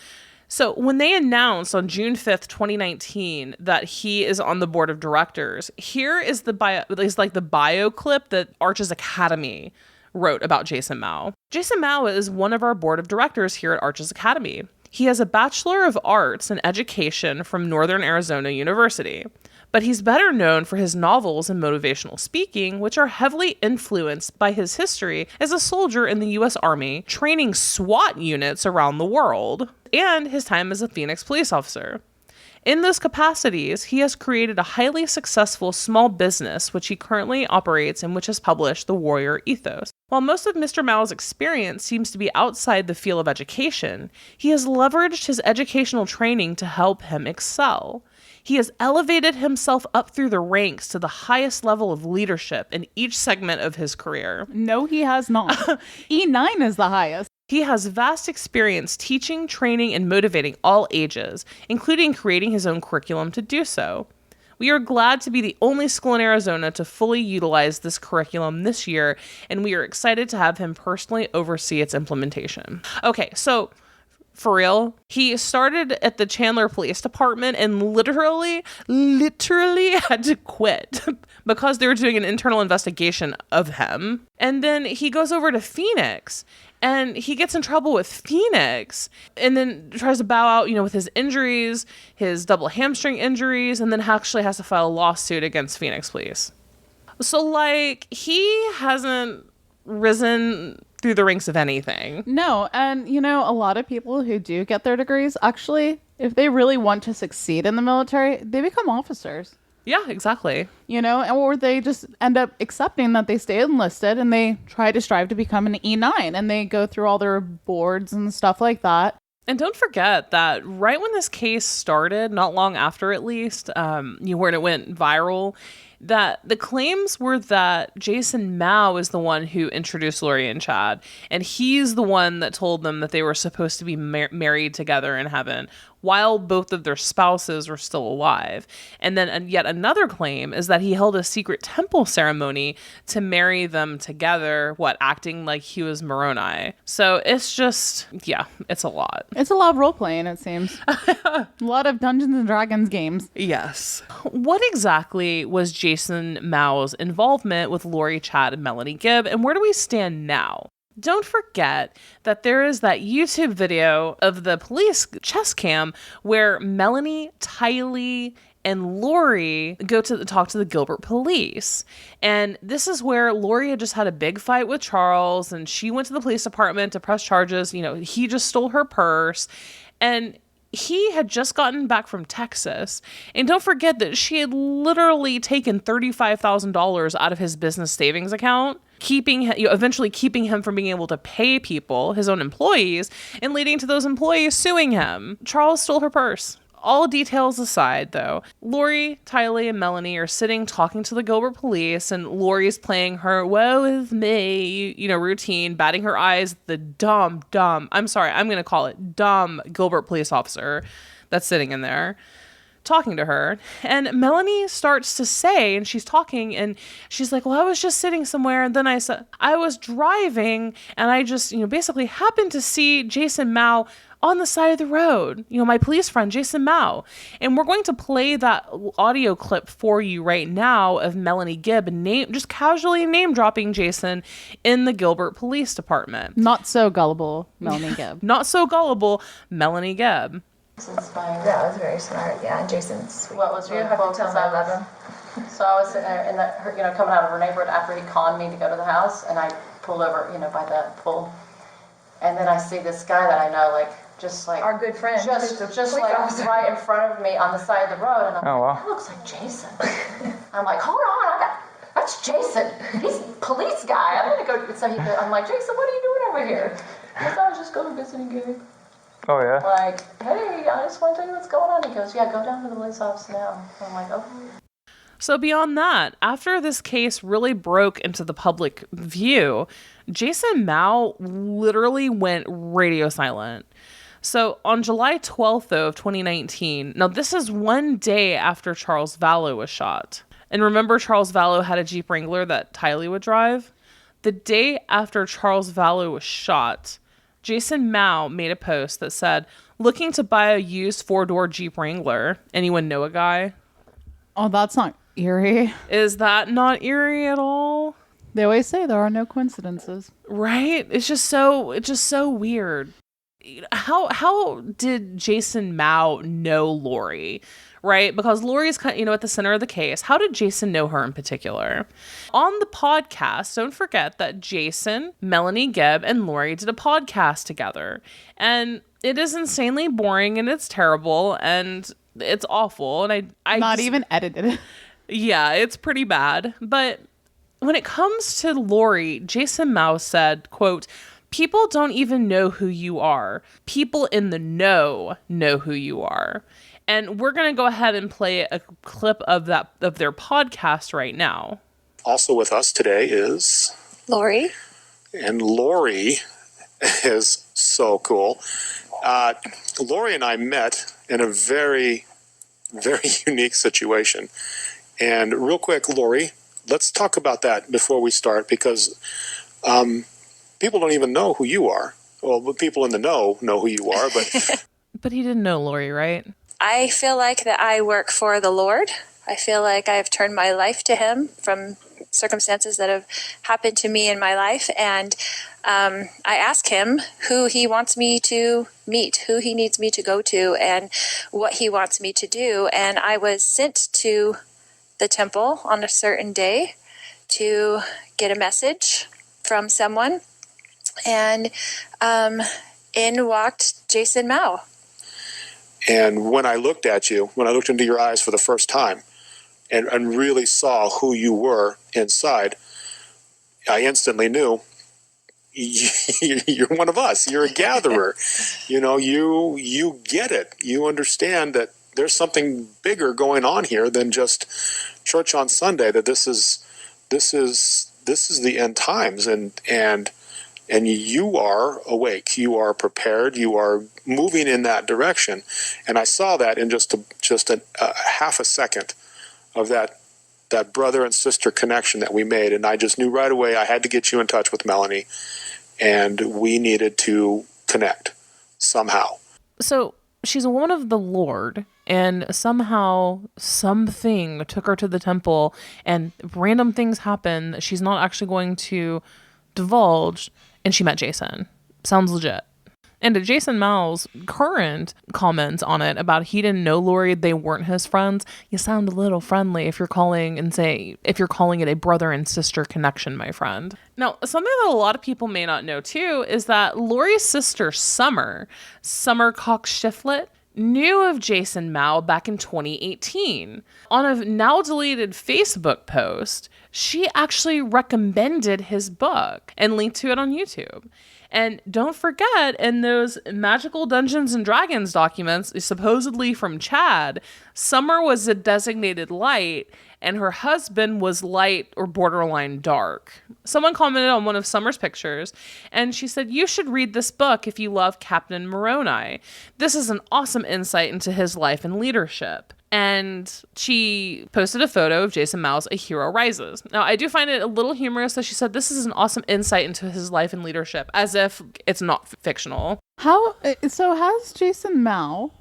So when they announced on June 5th, 2019, that he is on the board of directors, here is the bio clip that Arches Academy wrote about Jason Mow. Jason Mow is one of our board of directors here at Arches Academy. He has a Bachelor of Arts in Education from Northern Arizona University, but he's better known for his novels and motivational speaking, which are heavily influenced by his history as a soldier in the U.S. Army, training SWAT units around the world, and his time as a Phoenix police officer. In those capacities, he has created a highly successful small business, which he currently operates and which has published the Warrior Ethos. While most of Mr. Mow's experience seems to be outside the field of education, he has leveraged his educational training to help him excel. He has elevated himself up through the ranks to the highest level of leadership in each segment of his career. No, he has not. E9 is the highest. He has vast experience teaching, training, and motivating all ages, including creating his own curriculum to do so. We are glad to be the only school in Arizona to fully utilize this curriculum this year, and we are excited to have him personally oversee its implementation. Okay, so for real, he started at the Chandler Police Department and literally had to quit because they were doing an internal investigation of him. And then he goes over to Phoenix and he gets in trouble with Phoenix and then tries to bow out, with his injuries, his double hamstring injuries, and then actually has to file a lawsuit against Phoenix police. So he hasn't risen through the ranks of anything. No, and a lot of people who do get their degrees, actually, if they really want to succeed in the military, they become officers. Yeah, exactly. Or they just end up accepting that they stay enlisted and they try to strive to become an E9 and they go through all their boards and stuff like that. And don't forget that right when this case started, not long after at least, when it went viral, that the claims were that Jason Mow is the one who introduced Lori and Chad, and he's the one that told them that they were supposed to be married together in heaven while both of their spouses were still alive. And then yet another claim is that he held a secret temple ceremony to marry them together, acting like he was Moroni. So it's just, it's a lot. It's a lot of role-playing, it seems. A lot of Dungeons and Dragons games. Yes. What exactly was Jason Mow's involvement with Lori, Chad, and Melanie Gibb, and where do we stand now? Don't forget that there is that YouTube video of the police chest cam where Melanie, Tylee, and Lori go to talk to the Gilbert police. And this is where Lori had just had a big fight with Charles, and she went to the police department to press charges. He just stole her purse. And he had just gotten back from Texas. And don't forget that she had literally taken $35,000 out of his business savings account, eventually keeping him from being able to pay people, his own employees, and leading to those employees suing him. Charles stole her purse. All details aside, though, Lori, Tylee, and Melanie are sitting talking to the Gilbert police, and Lori's playing her woe is me, routine, batting her eyes at the dumb, I'm going to call it dumb Gilbert police officer that's sitting in there talking to her. And Melanie starts to say, and she's talking, and she's like, well, I was just sitting somewhere, and then I said, I was driving, and I just, basically happened to see Jason Mow on the side of the road, my police friend, Jason Mow. And we're going to play that audio clip for you right now of Melanie Gibb just casually name dropping Jason in the Gilbert Police Department. Not so gullible, Melanie Gibb. Not so gullible, Melanie Gibb. That was very smart. Yeah, and Jason's. What was really cool because I love him. So I was sitting there in coming out of her neighborhood after he conned me to go to the house, and I pulled over, by the pool. And then I see this guy that I know, just like our good friend, just like right in front of me on the side of the road, and I'm like, that looks like Jason. I'm like, hold on, that's Jason. He's a police guy. I'm gonna go. So I'm like, Jason, what are you doing over here? I thought I was just going visiting Gabe. Oh yeah. Like, hey, I just want to tell you what's going on. He goes, yeah, go down to the Liz office now. I'm like, okay. So beyond that, after this case really broke into the public view, Jason Mow literally went radio silent. So on July 12th, though, of 2019, now this is one day after Charles Vallow was shot. And remember, Charles Vallow had a Jeep Wrangler that Tylee would drive? The day after Charles Vallow was shot, Jason Mow made a post that said, looking to buy a used 4-door Jeep Wrangler. Anyone know a guy? Oh, that's not eerie. Is that not eerie at all? They always say there are no coincidences. Right? It's just so weird. How did Jason Mow know Lori? Right? Because Lori's kind of, at the center of the case. How did Jason know her in particular? On the podcast, don't forget that Jason, Melanie Gibb, and Lori did a podcast together. And it is insanely boring and it's terrible and it's awful. And I not even edited. Yeah, it's pretty bad. But when it comes to Lori, Jason Mow said, quote, people don't even know who you are. People in the know who you are. And we're going to go ahead and play a clip of their podcast right now. Also with us today is Lori. And Lori is so cool. Lori and I met in a very, very unique situation. And real quick, Lori, let's talk about that before we start, because people don't even know who you are. Well, the people in the know who you are, but... But he didn't know Lori, right? I feel like that I work for the Lord. I feel like I have turned my life to him from circumstances that have happened to me in my life. And I ask him who he wants me to meet, who he needs me to go to, and what he wants me to do. And I was sent to the temple on a certain day to get a message from someone. And in walked Jason Mow. And when I looked at you, when I looked into your eyes for the first time and really saw who you were inside, I instantly knew you're one of us. You're a gatherer. You get it. You understand that there's something bigger going on here than just church on Sunday, that this is the end times, and you are awake, you are prepared, you are moving in that direction. And I saw that in just a half a second of that brother and sister connection that we made. And I just knew right away I had to get you in touch with Melanie, and we needed to connect somehow. So she's a woman of the Lord, and somehow something took her to the temple, and random things happen that she's not actually going to divulge, and she met Jason. Sounds legit. And to Jason Mow's current comments on it about he didn't know Lori, they weren't his friends, you sound a little friendly if you're calling it a brother and sister connection, my friend. Now, something that a lot of people may not know too is that Lori's sister Summer Cox Shiflett, knew of Jason Mow back in 2018. On a now deleted Facebook post, she actually recommended his book and linked to it on YouTube. And don't forget, in those magical Dungeons and Dragons documents, supposedly from Chad, Summer was a designated light and her husband was light or borderline dark. Someone commented on one of Summer's pictures and she said, you should read this book if you love Captain Moroni. This is an awesome insight into his life and leadership. And she posted a photo of Jason Mow's A Hero Rises. Now, I do find it a little humorous that she said this is an awesome insight into his life and leadership, as if it's not fictional. So has Jason Mow...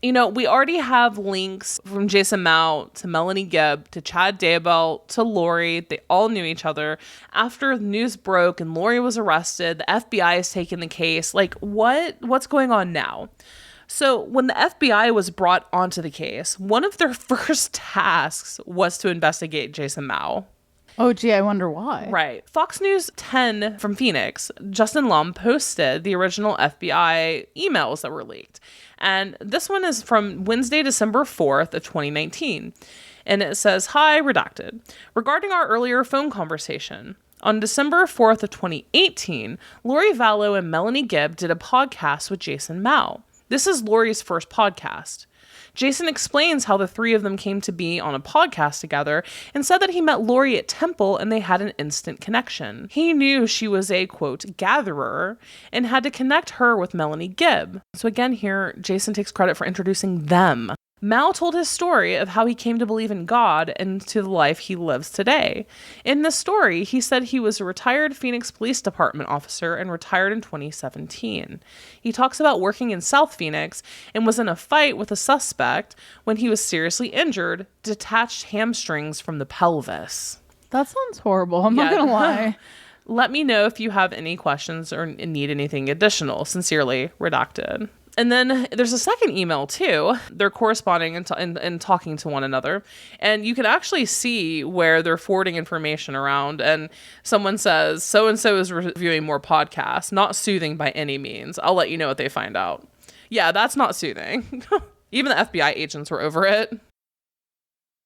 we already have links from Jason Mow to Melanie Gibb to Chad Daybell to Lori. They all knew each other. After the news broke and Lori was arrested, the FBI is taking the case. What's going on now? So when the FBI was brought onto the case, one of their first tasks was to investigate Jason Mow. Oh, gee, I wonder why. Right. Fox News 10 from Phoenix, Justin Lum posted the original FBI emails that were leaked. And this one is from Wednesday, December 4th of 2019. And it says, "Hi, redacted. Regarding our earlier phone conversation, on December 4th of 2018, Lori Vallow and Melanie Gibb did a podcast with Jason Mow. This is Lori's first podcast. Jason explains how the three of them came to be on a podcast together and said that he met Lori at Temple and they had an instant connection. He knew she was a, quote, gatherer and had to connect her with Melanie Gibb." So again here, Jason takes credit for introducing them. Mow told his story of how he came to believe in God and to the life he lives today. In the story, he said he was a retired Phoenix Police Department officer and retired in 2017. He talks about working in South Phoenix and was in a fight with a suspect when he was seriously injured, detached hamstrings from the pelvis. That sounds horrible. I'm not going to lie. Let me know if you have any questions or need anything additional. Sincerely, redacted. And then there's a second email, too. They're corresponding and talking to one another. And you can actually see where they're forwarding information around. And someone says, so-and-so is reviewing more podcasts. Not soothing by any means. I'll let you know what they find out. Yeah, that's not soothing. Even the FBI agents were over it.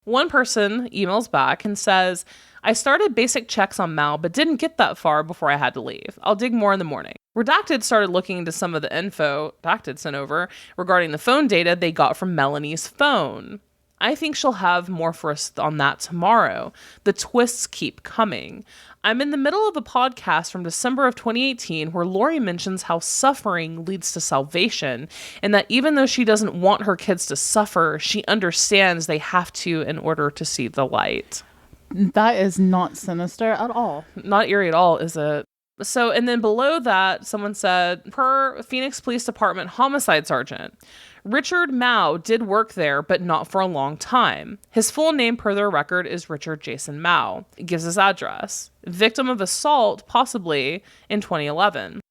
One person emails back and says, "I started basic checks on Mow, but didn't get that far before I had to leave. I'll dig more in the morning." Redacted started looking into some of the info Redacted sent over regarding the phone data they got from Melanie's phone. "I think she'll have more for us on that tomorrow. The twists keep coming. I'm in the middle of a podcast from December of 2018 where Lori mentions how suffering leads to salvation and that even though she doesn't want her kids to suffer, she understands they have to in order to see the light." That is not sinister at all. Not eerie at all, is it? So, and then below that, someone said, per Phoenix Police Department homicide sergeant, Richard Mow did work there, but not for a long time. His full name per their record is Richard Jason Mow. It gives his address. Victim of assault, possibly in 2011.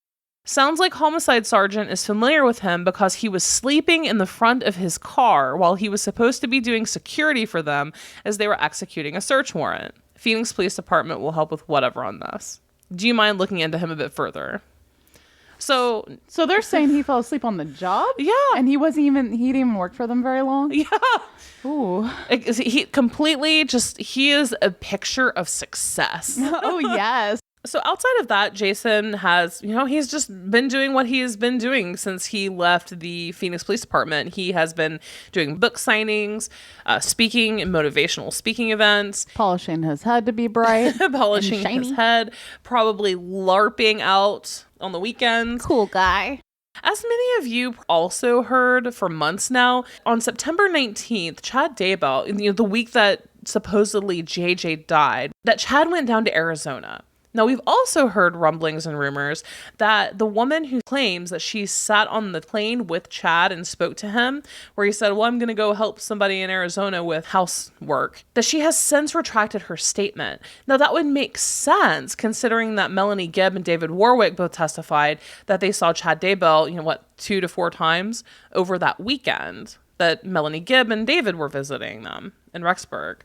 Sounds like homicide sergeant is familiar with him because he was sleeping in the front of his car while he was supposed to be doing security for them as they were executing a search warrant. Phoenix Police Department will help with whatever on this. Do you mind looking into him a bit further? So they're saying he fell asleep on the job? Yeah. And he didn't even work for them very long? Yeah. Ooh. He is a picture of success. Oh, yes. So outside of that, Jason has, he's just been doing what he has been doing since he left the Phoenix Police Department. He has been doing book signings, speaking in motivational speaking events. Polishing his head to be bright. Polishing his head. Probably LARPing out on the weekends. Cool guy. As many of you also heard for months now, on September 19th, Chad Daybell, the week that supposedly JJ died, that Chad went down to Arizona. Now, we've also heard rumblings and rumors that the woman who claims that she sat on the plane with Chad and spoke to him, where he said, well, I'm going to go help somebody in Arizona with housework, that she has since retracted her statement. Now, that would make sense considering that Melanie Gibb and David Warwick both testified that they saw Chad Daybell, 2 to 4 times over that weekend that Melanie Gibb and David were visiting them in Rexburg.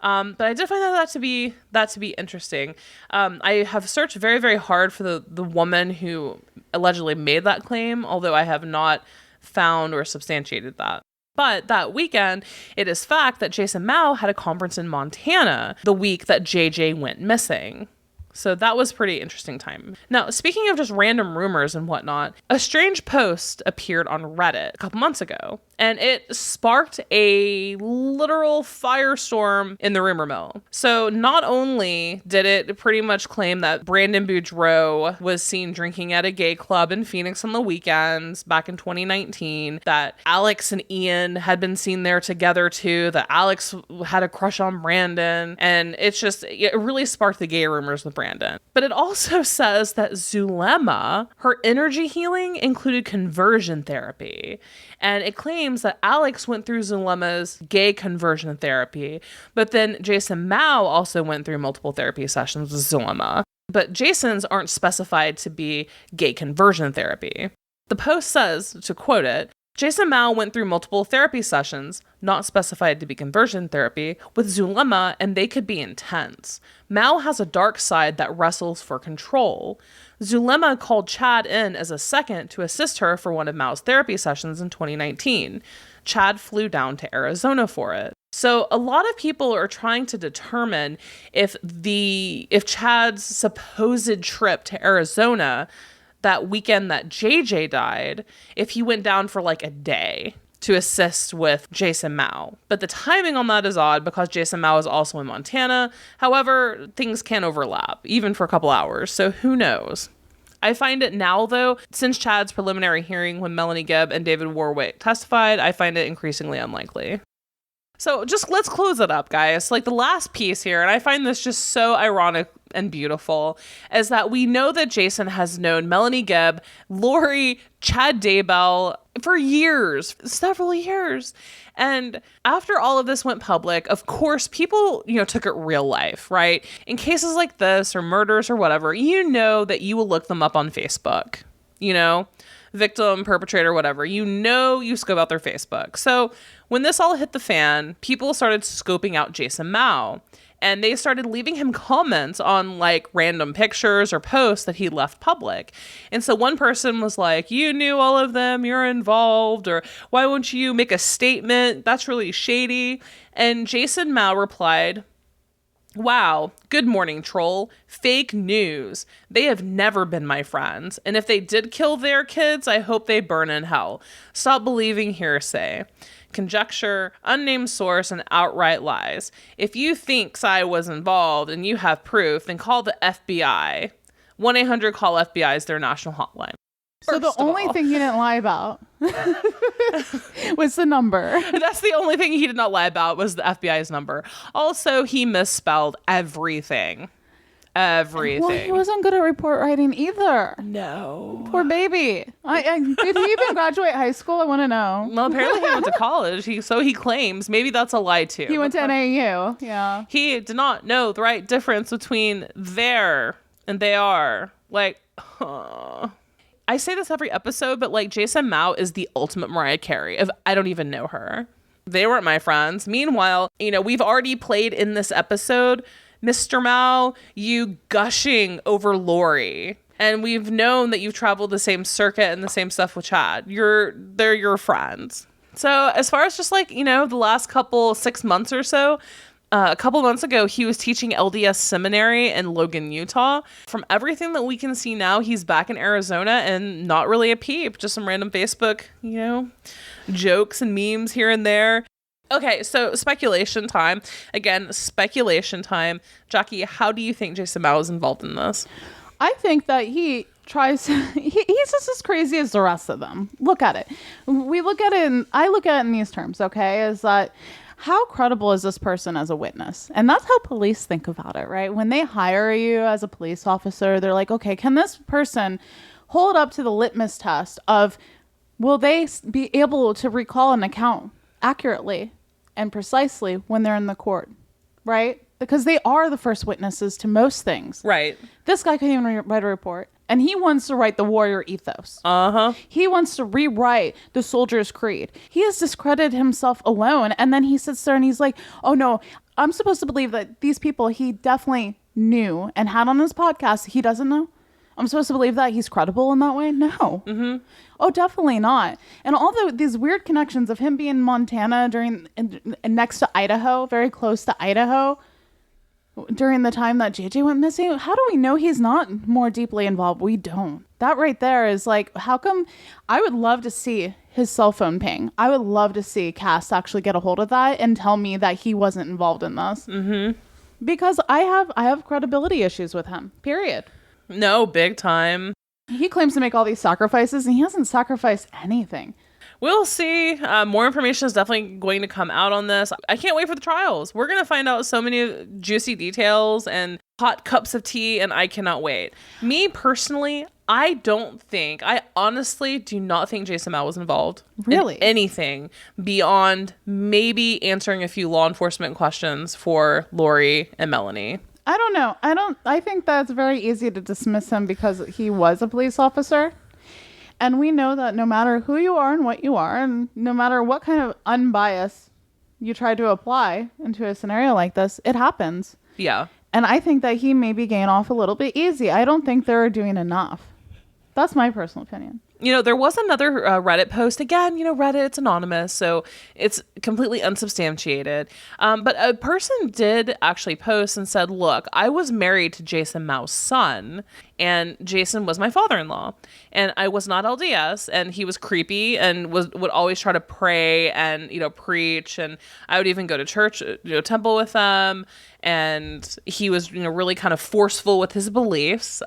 But I did find that to be interesting. I have searched very, very hard for the woman who allegedly made that claim, although I have not found or substantiated that. But that weekend, it is fact that Jason Mow had a conference in Montana the week that JJ went missing. So that was a pretty interesting time. Now, speaking of just random rumors and whatnot, a strange post appeared on Reddit a couple months ago, and it sparked a literal firestorm in the rumor mill. So not only did it pretty much claim that Brandon Boudreaux was seen drinking at a gay club in Phoenix on the weekends back in 2019, that Alex and Ian had been seen there together too, that Alex had a crush on Brandon, and it really sparked the gay rumors with Brandon. But it also says that Zulema, her energy healing included conversion therapy. And it claims that Alex went through Zulema's gay conversion therapy, but then Jason Mow also went through multiple therapy sessions with Zulema. But Jason's aren't specified to be gay conversion therapy. The post says, to quote it, Jason Mow went through multiple therapy sessions, not specified to be conversion therapy, with Zulema, and they could be intense. Mow has a dark side that wrestles for control. Zulema called Chad in as a second to assist her for one of Mow's therapy sessions in 2019. Chad flew down to Arizona for it. So a lot of people are trying to determine if Chad's supposed trip to Arizona that weekend that JJ died, if he went down for like a day to assist with Jason Mow. But the timing on that is odd because Jason Mow is also in Montana. However, things can overlap, even for a couple hours, so who knows? I find it now, though, since Chad's preliminary hearing when Melanie Gibb and David Warwick testified, I find it increasingly unlikely. So just let's close it up, guys. Like the last piece here, and I find this just so ironic and beautiful, is that we know that Jason has known Melanie Gibb, Lori, Chad Daybell for years, several years. And after all of this went public, of course, people, took it real life, right? In cases like this or murders or whatever, you know that you will look them up on Facebook, victim, perpetrator, whatever, you scope out their Facebook. So when this all hit the fan, people started scoping out Jason Mow, and they started leaving him comments on like random pictures or posts that he left public. And so one person was like, you knew all of them, you're involved, or why won't you make a statement? That's really shady. And Jason Mow replied, wow, good morning, troll. Fake news. They have never been my friends. And if they did kill their kids, I hope they burn in hell. Stop believing hearsay, conjecture, unnamed source, and outright lies. If you think Sai was involved and you have proof, then call the FBI. 1-800-CALL-FBI is their national hotline. So the only thing he didn't lie about was the number. That's the only thing he did not lie about was the FBI's number. Also, he misspelled everything. Well, he wasn't good at report writing either. No. Poor baby. Did he even graduate high school? I want to know. Well, apparently he went to college. So he claims. Maybe that's a lie too. He went to NAU. Yeah. He did not know the right difference between there and they are. Like, I say this every episode, but like Jason Mow is the ultimate Mariah Carey. If I don't even know her. They weren't my friends. Meanwhile, we've already played in this episode, Mr. Mow, you gushing over Lori. And we've known that you've traveled the same circuit and the same stuff with Chad. They're your friends. So as far as just like, the last 6 months or so, a couple months ago, he was teaching LDS seminary in Logan, Utah. From everything that we can see now, he's back in Arizona and not really a peep. Just some random Facebook, jokes and memes here and there. Okay, so speculation time. Again, speculation time. Jackie, how do you think Jason Mow is involved in this? I think that he tries, he's just as crazy as the rest of them. Look at it. We look at it, I look at it in these terms, okay, is that how credible is this person as a witness? And that's how police think about it, right? When they hire you as a police officer, they're like, okay, can this person hold up to the litmus test of, will they be able to recall an account accurately and precisely when they're in the court, right? Because they are the first witnesses to most things. Right. This guy couldn't even write a report. And he wants to write the warrior ethos. Uh-huh. He wants to rewrite the soldier's creed. He has discredited himself alone. And then he sits there and he's like, oh no, I'm supposed to believe that these people he definitely knew and had on his podcast, he doesn't know. I'm supposed to believe that he's credible in that way? No. Mm-hmm. Oh, definitely not. And although these weird connections of him being in Montana next to Idaho, very close to Idaho, during the time that JJ went missing, how do we know he's not more deeply involved? We don't. That right there is like, how come? I would love to see his cell phone ping. I would love to see Cass actually get a hold of that and tell me that he wasn't involved in this. Mm-hmm. Because I have credibility issues with him, period. No, big time. He claims to make all these sacrifices and he hasn't sacrificed anything. We'll see. More information is definitely going to come out on this. I can't wait for the trials. We're going to find out so many juicy details and hot cups of tea, and I cannot wait. Me personally, I honestly do not think Jason Mow was involved really in anything beyond maybe answering a few law enforcement questions for Lori and Melanie. I don't know. I think that's very easy to dismiss him because he was a police officer. And we know that no matter who you are and what you are, and no matter what kind of unbiased you try to apply into a scenario like this, it happens. Yeah. And I think that he may be getting off a little bit easy. I don't think they're doing enough. That's my personal opinion. There was another Reddit post. Again, Reddit, it's anonymous, so it's completely unsubstantiated. But a person did actually post and said, look, I was married to Jason Mow's son, and Jason was my father-in-law, and I was not LDS, and he was creepy and would always try to pray and, preach, and I would even go to church, temple with them, and he was, really kind of forceful with his beliefs.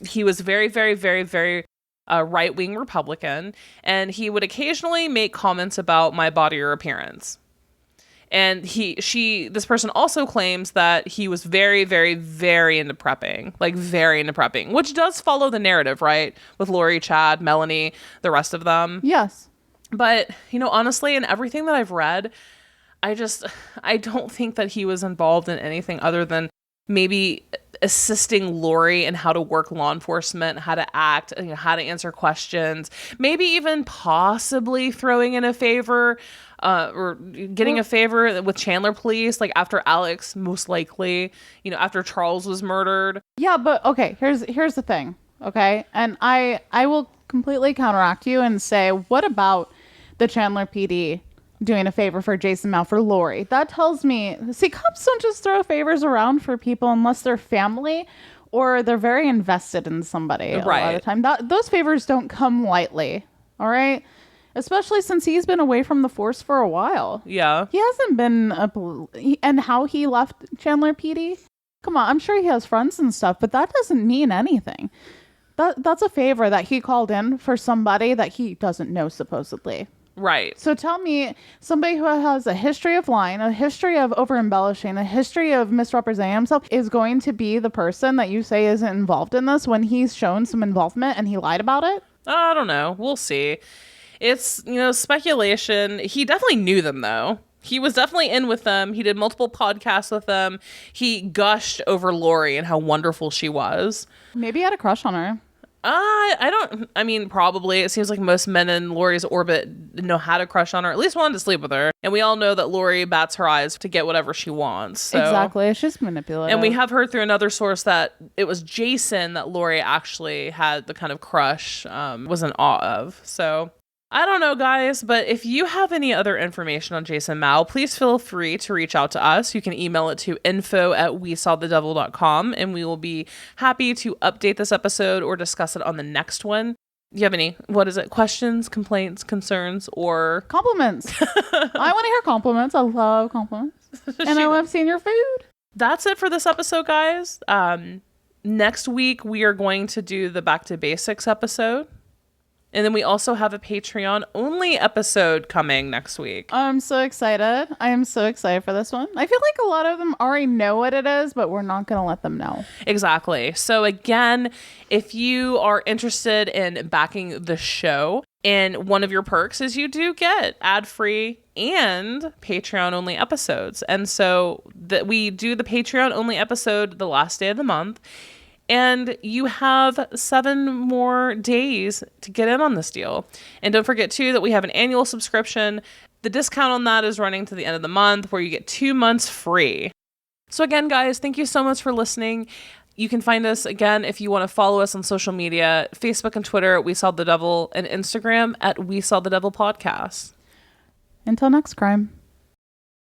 He was very, very, very, very right-wing Republican, and he would occasionally make comments about my body or appearance. And this person also claims that he was very, very, very into prepping, which does follow the narrative, right? With Lori, Chad, Melanie, the rest of them. Yes. But, honestly, in everything that I've read, I don't think that he was involved in anything other than maybe assisting Lori in how to work law enforcement, how to act, how to answer questions, maybe even possibly throwing in a favor or getting a favor with Chandler police, like after Alex, most likely, after Charles was murdered. Yeah, but okay, here's the thing, okay? And I will completely counteract you and say, what about the Chandler PD doing a favor for Jason Mow for Lori? That tells me, see, cops don't just throw favors around for people unless they're family or they're very invested in somebody a lot of the time. Those favors don't come lightly, all right? Especially since he's been away from the force for a while. Yeah. He hasn't been, and how he left Chandler PD? Come on, I'm sure he has friends and stuff, but that doesn't mean anything. That's a favor that he called in for somebody that he doesn't know, supposedly. Right. So tell me, somebody who has a history of lying, a history of over-embellishing, a history of misrepresenting himself is going to be the person that you say isn't involved in this when he's shown some involvement and he lied about it? I don't know. We'll see. It's, speculation. He definitely knew them, though. He was definitely in with them. He did multiple podcasts with them. He gushed over Lori and how wonderful she was. Maybe he had a crush on her. Probably. It seems like most men in Lori's orbit know how to crush on her, at least wanted to sleep with her. And we all know that Lori bats her eyes to get whatever she wants. So. Exactly. It's just manipulative. And we have heard through another source that it was Jason that Lori actually had the kind of crush, was in awe of. So I don't know, guys, but if you have any other information on Jason Mow, please feel free to reach out to us. You can email it to info@wesawthedevil.com, and we will be happy to update this episode or discuss it on the next one. Do you have any, questions, complaints, concerns, or... Compliments. I want to hear compliments. I love compliments. And I love seeing your food. That's it for this episode, guys. Next week, we are going to do the Back to Basics episode. And then we also have a Patreon-only episode coming next week. I'm so excited. I am so excited for this one. I feel like a lot of them already know what it is, but we're not going to let them know. Exactly. So again, if you are interested in backing the show, and one of your perks is you do get ad-free and Patreon-only episodes. And so we do the Patreon-only episode the last day of the month. And you have 7 more days to get in on this deal. And don't forget, too, that we have an annual subscription. The discount on that is running to the end of the month, where you get 2 months free. So again, guys, thank you so much for listening. You can find us, again, if you want to follow us on social media, Facebook and Twitter at We Saw the Devil, and Instagram at We Saw the Devil Podcast. Until next crime.